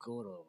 Goro.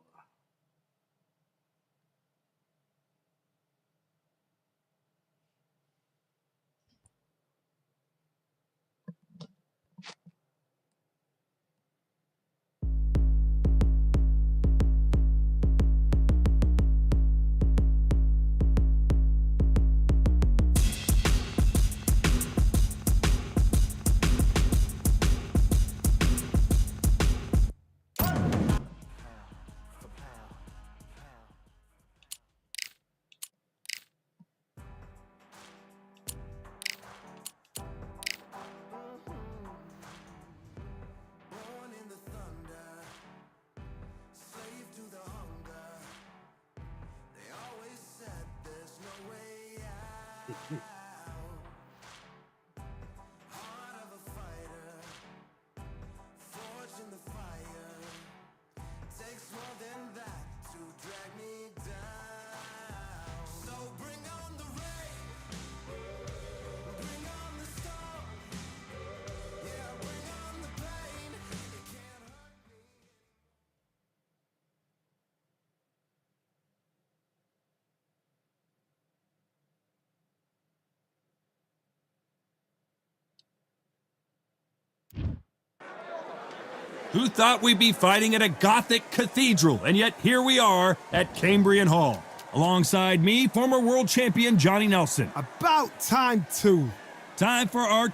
Who thought we'd be fighting at a Gothic cathedral? And yet here we are at Cambrian Hall. Alongside me, former world champion Johnny Nelson. About time too. Time for our...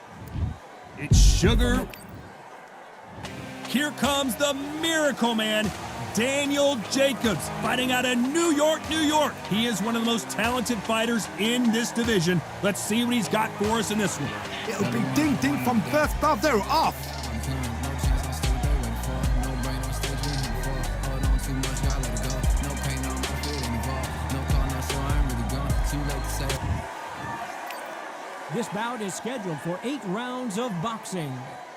It's Sugar. Here comes the Miracle Man, Daniel Jacobs, fighting out of New York, New York. He is one of the most talented fighters in this division. Let's see what he's got for us in this one. It'll be ding-ding from birth, but they're off. This bout is scheduled for 8 rounds of boxing.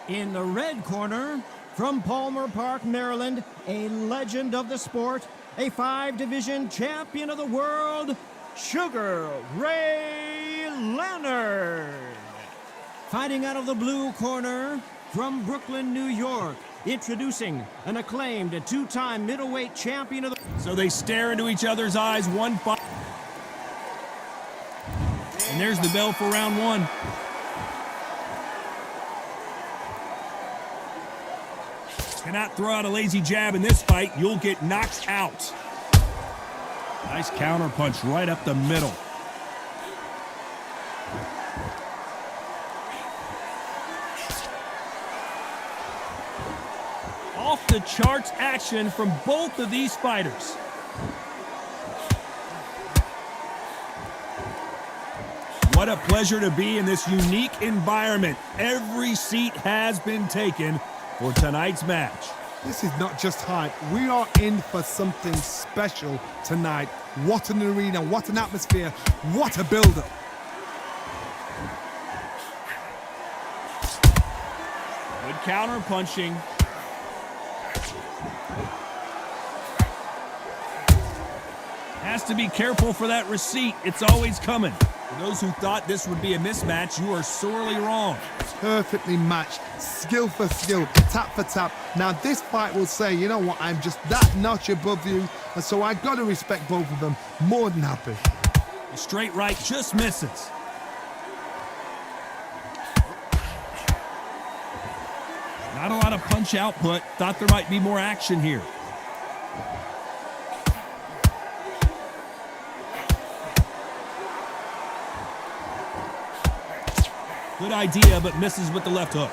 In the red corner, from Palmer Park, Maryland, a legend of the sport, a 5-division champion of the world, Sugar Ray Leonard. Fighting out of the blue corner, from Brooklyn, New York, introducing an acclaimed 2-time middleweight champion of the... So they stare into each other's eyes, one fight. And there's the bell for round 1. Cannot throw out a lazy jab in this fight. You'll get knocked out. Nice counter punch right up the middle. Off the charts action from both of these fighters. What a pleasure to be in this unique environment. Every seat has been taken for tonight's match. This is not just hype. We are in for something special tonight. What an arena, what an atmosphere, what a build-up. Good counter punching. Has to be careful for that receipt. It's always coming. For those who thought this would be a mismatch, you are sorely wrong. Perfectly matched, skill for skill, tap for tap. Now this fight will say, you know what, I'm just that notch above you, and so I got to respect both of them. More than happy. The straight right just misses. Not a lot of punch output. Thought there might be more action here. Good idea, but misses with the left hook.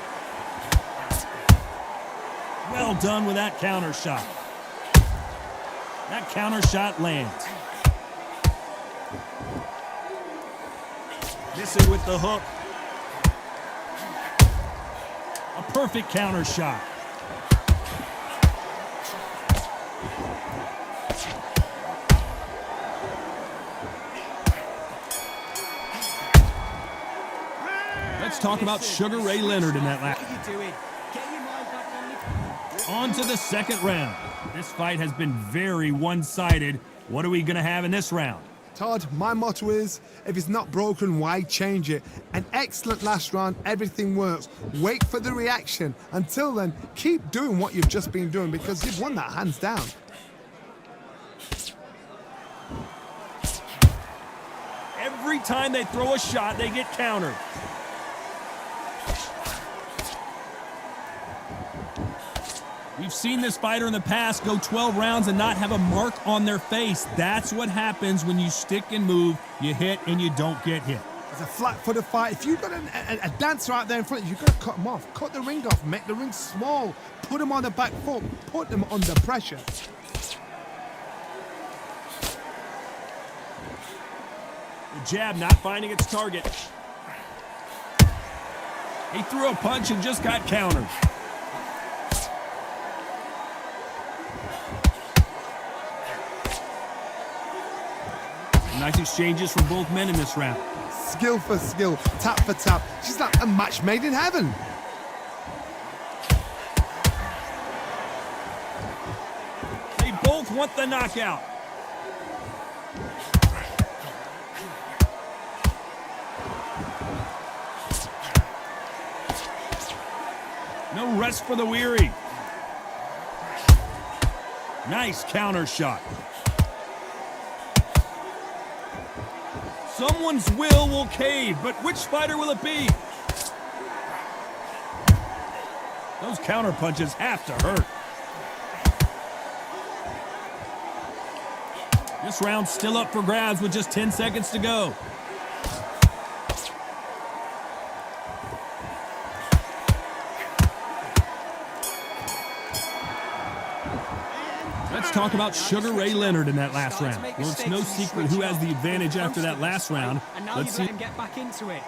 Well done with that counter shot. That counter shot lands. Missing with the hook. A perfect counter shot. Let's talk about Sugar Ray Leonard in that last. On to the second round. This fight has been very one-sided. What are we going to have in this round? Todd, my motto is, if it's not broken, why change it? An excellent last round, everything works. Wait for the reaction. Until then, keep doing what you've just been doing because you've won that hands down. time they throw a shot, they get countered. We've seen this fighter in the past go 12 rounds and not have a mark on their face. That's what happens when you stick and move. You hit and you don't get hit. It's a flat-footed fight. If you've got a dancer out there in front, you've got to cut him off. Cut the ring off. Make the ring small. Put him on the back foot. Put him under pressure. The jab not finding its target. He threw a punch and just got countered. Nice exchanges from both men in this round. Skill for skill, tap for tap. She's like a match made in heaven. They both want the knockout. No rest for the weary. Nice counter shot. Someone's will cave, but which fighter will it be? Those counter punches have to hurt. This round's still up for grabs with just 10 seconds to go. Let's talk about Sugar Ray Leonard in that last round. Well, it's no secret who has the advantage after that last round. Let's see. Get back into it.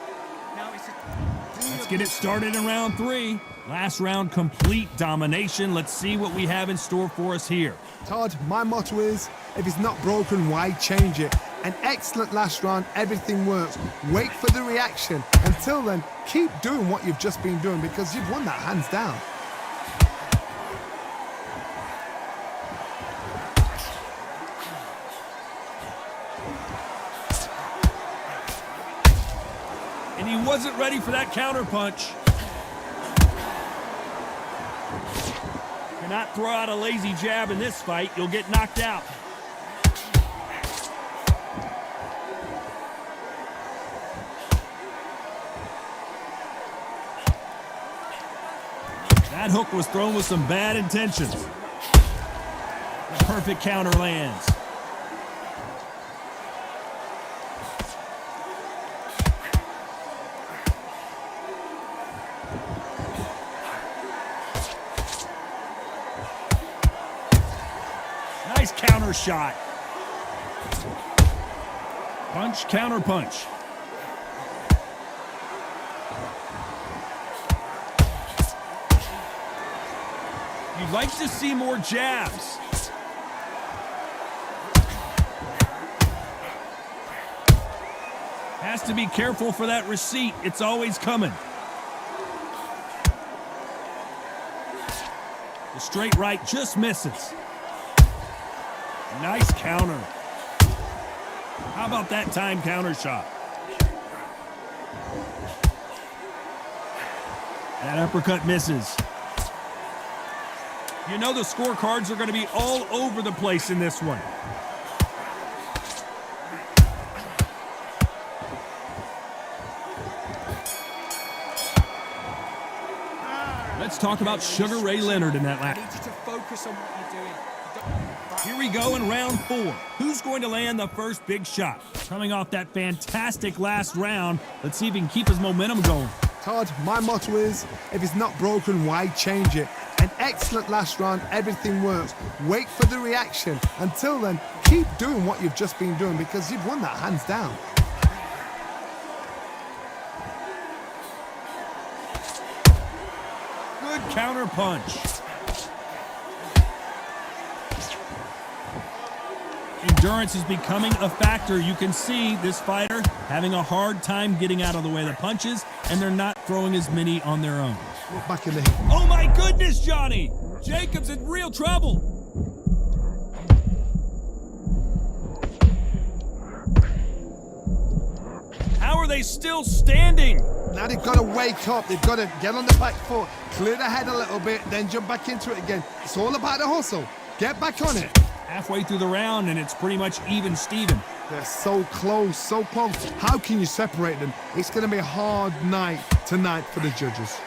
Let's get it started in round 3. Last round, complete domination. Let's see what we have in store for us here. Todd, my motto is, if it's not broken, why change it? An excellent last round, everything works. Wait for the reaction. Until then, keep doing what you've just been doing because you've won that hands down. And he wasn't ready for that counter punch. Cannot throw out a lazy jab in this fight. You'll get knocked out. That hook was thrown with some bad intentions. The perfect counter lands. Nice counter shot. Punch, counter punch. You'd like to see more jabs. Has to be careful for that receipt. It's always coming. The straight right just misses. Nice counter. How about that time counter shot? That uppercut misses. You know the scorecards are going to be all over the place in this one. Let's talk about Sugar Ray Leonard in that lap. I need you to focus on what you're doing. Here we go in round 4. Who's going to land the first big shot? Coming off that fantastic last round, let's see if he can keep his momentum going. Todd, my motto is, if it's not broken, why change it? An excellent last round, everything works. Wait for the reaction. Until then, keep doing what you've just been doing because you've won that hands down. Good counter punch. Endurance is becoming a factor. You can see this fighter having a hard time getting out of the way of the punches, and they're not throwing as many on their own. Back in the hip. Oh my goodness, Johnny! Jacob's in real trouble. How are they still standing? Now they've got to wake up. They've got to get on the back foot, clear the head a little bit, then jump back into it again. It's all about the hustle. Get back on it. Halfway through the round, and it's pretty much even Steven. They're so close, so close. How can you separate them? It's going to be a hard night tonight for the judges.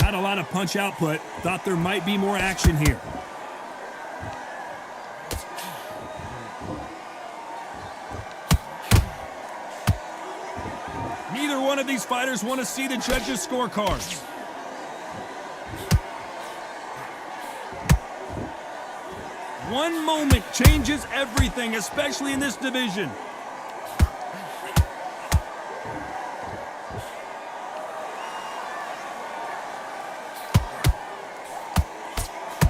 Not a lot of punch output. Thought there might be more action here. Neither one of these fighters want to see the judges' scorecards. One moment changes everything, especially in this division.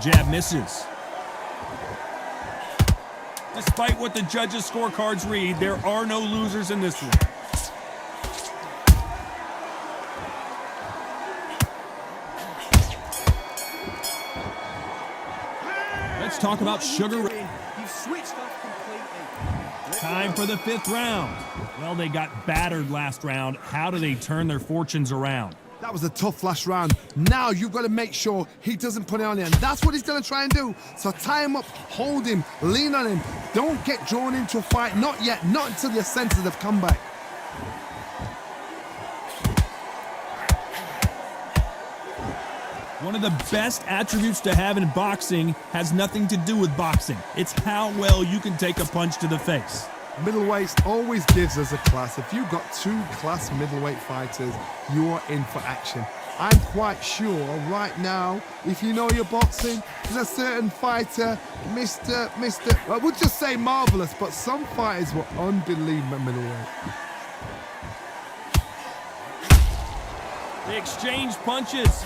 Jab misses. Despite what the judges' scorecards read, there are no losers in this one. Let's talk about sugar. You've switched off completely. Time for the 5th round. Well, they got battered last round. How do they turn their fortunes around? That was a tough last round. Now you've got to make sure he doesn't put it on you, and that's what he's going to try and do. So tie him up, hold him, lean on him. Don't get drawn into a fight. Not yet. Not until your senses have come back. One of the best attributes to have in boxing has nothing to do with boxing. It's how well you can take a punch to the face. Middleweight always gives us a class. If you've got 2 class middleweight fighters, you are in for action. I'm quite sure right now, if you know your boxing, there's a certain fighter, Mr. I would just say marvelous, but some fighters were unbelievable middleweight. They exchange punches.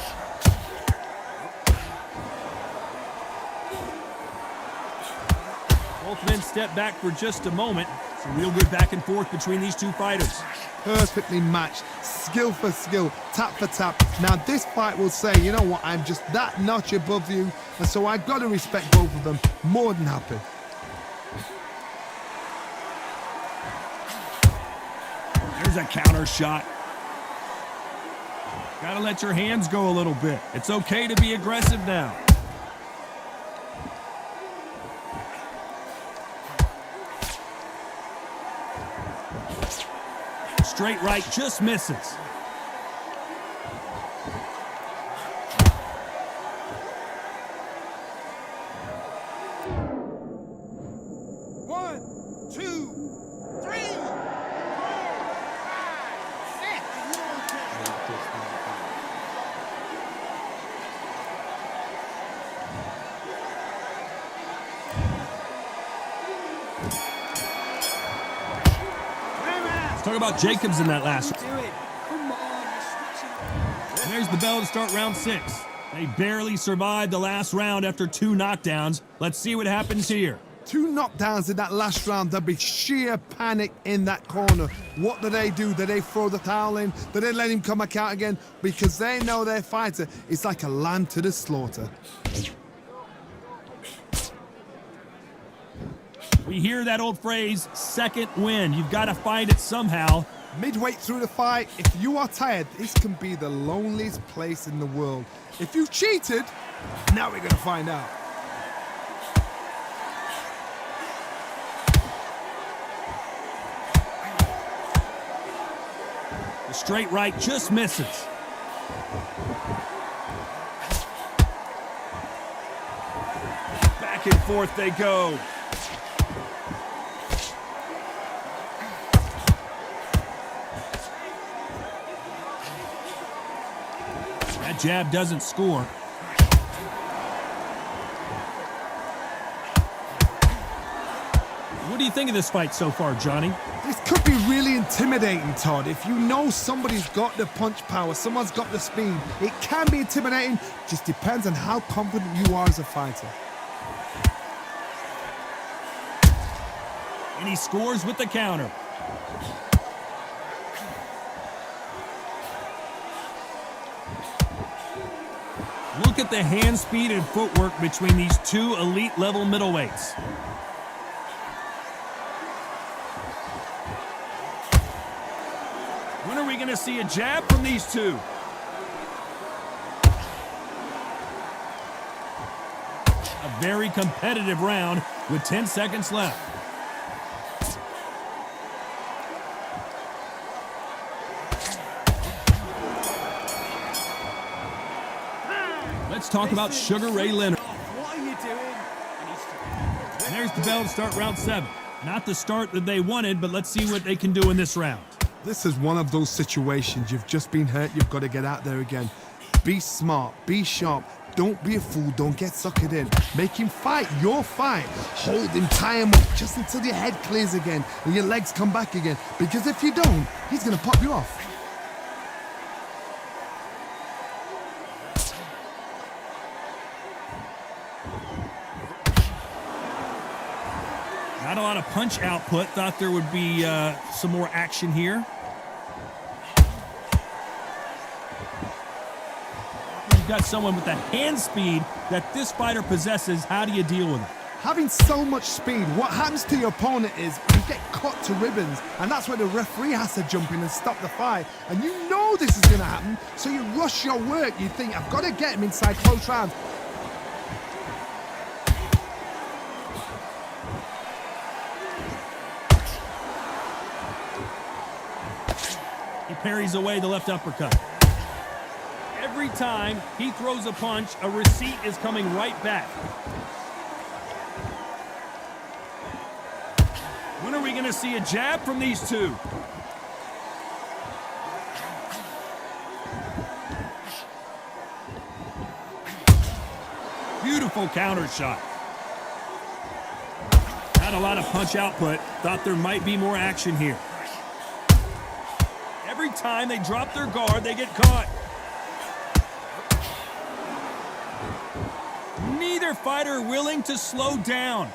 Both men step back for just a moment. It's a real good back and forth between these two fighters. Perfectly matched, skill for skill, tap for tap. Now this fight will say, you know what, I'm just that notch above you, and so I've got to respect both of them. More than happy. There's a counter shot. Gotta let your hands go a little bit. It's okay to be aggressive now. Straight right just misses. One, two, three, 4, 5, 6. Talk about Jacobs in that last Do it. Come on, you're switching. There's the bell to start round 6. They barely survived the last round after 2 knockdowns. Let's see what happens here. 2 knockdowns in that last round. There'll be sheer panic in that corner. What do? Do they throw the towel in? Do they let him come back out again? Because they know their fighter is like a lamb to the slaughter. We hear that old phrase, second win. You've got to find it somehow. Midway through the fight, if you are tired, this can be the loneliest place in the world. If you've cheated, now we're going to find out. The straight right just misses. Back and forth they go. That jab doesn't score. What do you think of this fight so far, Johnny? This could be really intimidating, Todd. If you know somebody's got the punch power, someone's got the speed, it can be intimidating. Just depends on how confident you are as a fighter. And he scores with the counter. Look at the hand speed and footwork between these 2 elite level middleweights. When are we going to see a jab from these 2? A very competitive round with 10 seconds left. Let's talk about Sugar Ray Leonard. What are you doing? And there's the bell to start round 7. Not the start that they wanted, but let's see what they can do in this round. This is one of those situations. You've just been hurt. You've got to get out there again. Be smart. Be sharp. Don't be a fool. Don't get suckered in. Make him fight your fight. Hold him. Tie him up just until your head clears again and your legs come back again. Because if you don't, he's going to pop you off. Not a lot of punch output. Thought there would be some more action here. You've got someone with the hand speed that this fighter possesses. How do you deal with it? Having so much speed, what happens to your opponent is you get cut to ribbons, and that's where the referee has to jump in and stop the fight. And you know this is going to happen, so you rush your work. You think, I've got to get him inside close rounds. He parries away the left uppercut. Every time he throws a punch, a receipt is coming right back. When are we going to see a jab from these two? Beautiful counter shot. Not a lot of punch output. Thought there might be more action here. Every time they drop their guard, they get caught. Neither fighter willing to slow down.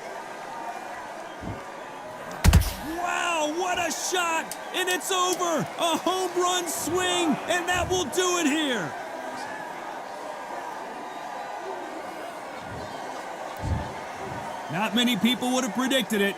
Wow, what a shot! And it's over! A home run swing, and that will do it here. Not many people would have predicted it.